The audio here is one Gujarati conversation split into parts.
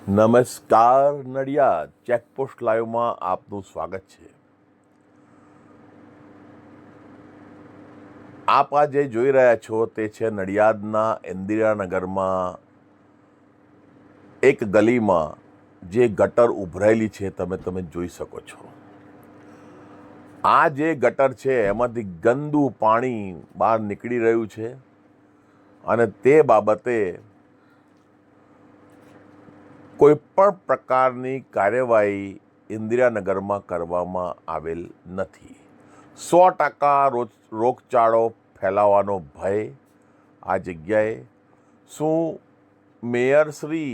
નમસ્કાર નડિયાદ ચેકપોસ્ટ લાઈવમાં આપનું સ્વાગત છે। આપ આ જે જોઈ રહ્યા છો તે છે નડિયાદના ઇન્દિરાનગરમાં એક ગલીમાં જે ગટર ઉભરાયેલી છે તમે જોઈ શકો છો। આ જે ગટર છે એમાંથી ગંદુ પાણી બહાર નીકળી રહ્યું છે અને તે બાબતે કોઈ પણ પ્રકારની કાર્યવાહી ઇન્દિરાનગરમાં કરવામાં આવેલ નથી। 100% રોગચાળો ફેલાવાનો ભય આ જગ્યાએ। શું મેયર શ્રી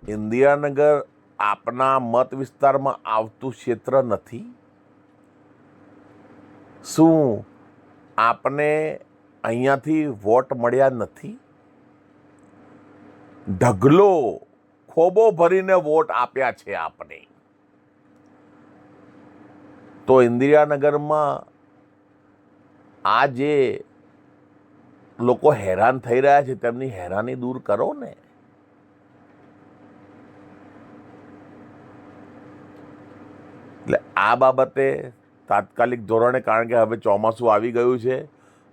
ઇન્દિરાનગર આપના મત વિસ્તારમાં આવતું ક્ષેત્ર નથી? શું આપને અહીંયાથી વોટ મળ્યા નથી? ઢગલો ખોબો ભરીને વોટ આપ્યા છે આપને, તો ઇન્દિરાનગરમાં આ જે લોકો હેરાન થઈ રહ્યા છે તેમની હેરાની દૂર કરો ને। એટલે આ બાબતે તાત્કાલિક ધોરણે, કારણ કે હવે ચોમાસું આવી ગયું છે,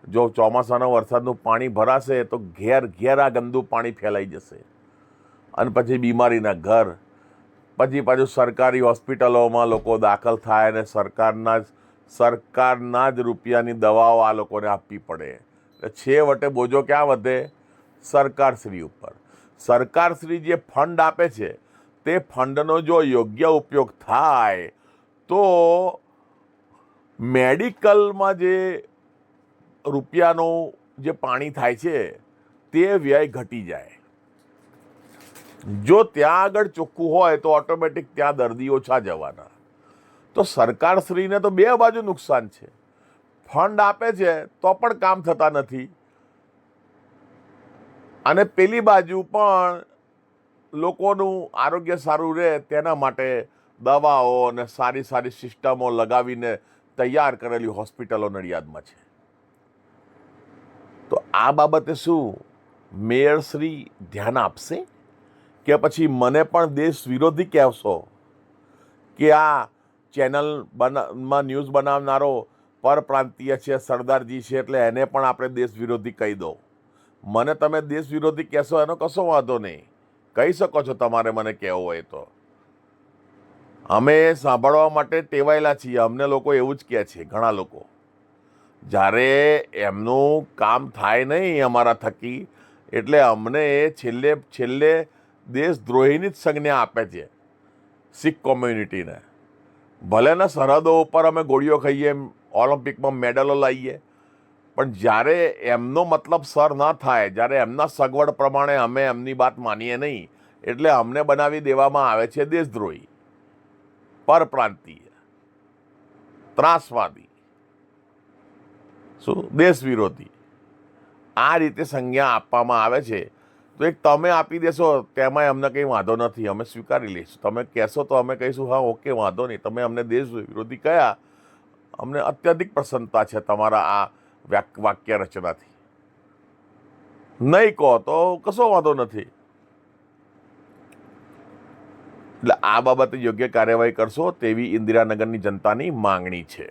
જો ચોમાસાના વરસાદનું પાણી ભરાશે તો ઘેર ઘેર આ ગંદુ પાણી ફેલાઈ જશે અને પછી બીમારીના ઘર, પછી પાછું સરકારી હોસ્પિટલોમાં લોકો દાખલ થાય અને સરકારના જ રૂપિયાની દવાઓ આ લોકોને આપવી પડે। એટલે છેવટે બોજો ક્યાં વધે? સરકારશ્રી ઉપર। સરકારશ્રી જે ફંડ આપે છે તે ફંડનો જો યોગ્ય ઉપયોગ થાય તો મેડિકલમાં જે રૂપિયાનું જે પાણી થાય છે તે વ્યય ઘટી જાય। જો ત્યાં આગળ ચોખ્ખું હોય તો ઓટોમેટિક ત્યાં દર્દી ઓછા જવાના। તો સરકારશ્રીને તો બે બાજુ નુકસાન છે। ફંડ આપે છે તો પણ કામ થતા નથી અને પેલી બાજુ પણ લોકોનું આરોગ્ય સારું રહે તેના માટે દવાઓ અને સારી સારી સિસ્ટમો લગાવીને તૈયાર કરેલી હોસ્પિટલો નડિયાદમાં છે। તો આ બાબતે શું મેયરશ્રી ધ્યાન આપશે કે પછી મને પણ દેશ વિરોધી કહેશો કે આ ચેનલમાં ન્યૂઝ બનાવનારો પરપ્રાંતીય છે, સરદારજી છે, એટલે એને પણ આપણે દેશ વિરોધી કહી દો? મને તમે દેશ વિરોધી કહેશો એનો કશો વાંધો નહીં, કહી શકો છો તમારે મને કહેવું હોય તો। અમે સાંભળવા માટે ટેવાયેલા છીએ, અમને લોકો એવું જ કહે છે ઘણા લોકો। જ્યારે એમનું કામ થાય નહીં અમારા થકી એટલે અમને છેલ્લે દેશદ્રોહીની જ સંજ્ઞા આપે છે શીખ કોમ્યુનિટીને। ભલે ને સરહદો ઉપર અમે ગોળીઓ ખાઈએ, ઓલિમ્પિકમાં મેડલો લાવીએ, પણ જ્યારે એમનો મતલબ સર ના થાય, જ્યારે એમના સગવડ પ્રમાણે અમે એમની વાત માનીએ નહીં, એટલે અમને બનાવી દેવામાં આવે છે દેશદ્રોહી, પરપ્રાંતીય, ત્રાસવાદી, શું દેશ વિરોધી, આ રીતે સંજ્ઞા આપવામાં આવે છે। તો એક તમે આપી દેશો તેમાં અમને કંઈ વાંધો નથી, અમે સ્વીકારી લઈશું। તમે કહેશો તો અમે કહીશું હા ઓકે વાંધો નહીં, તમે અમને દેશ વિરોધી કયા, અમને અત્યધિક પ્રસન્નતા છે તમારા આ વાક્ય રચનાથી। નહીં કહો તો કશો વાંધો નથી। એટલે આ બાબતે યોગ્ય કાર્યવાહી કરશો તેવી ઇન્દિરાનગરની જનતાની માંગણી છે।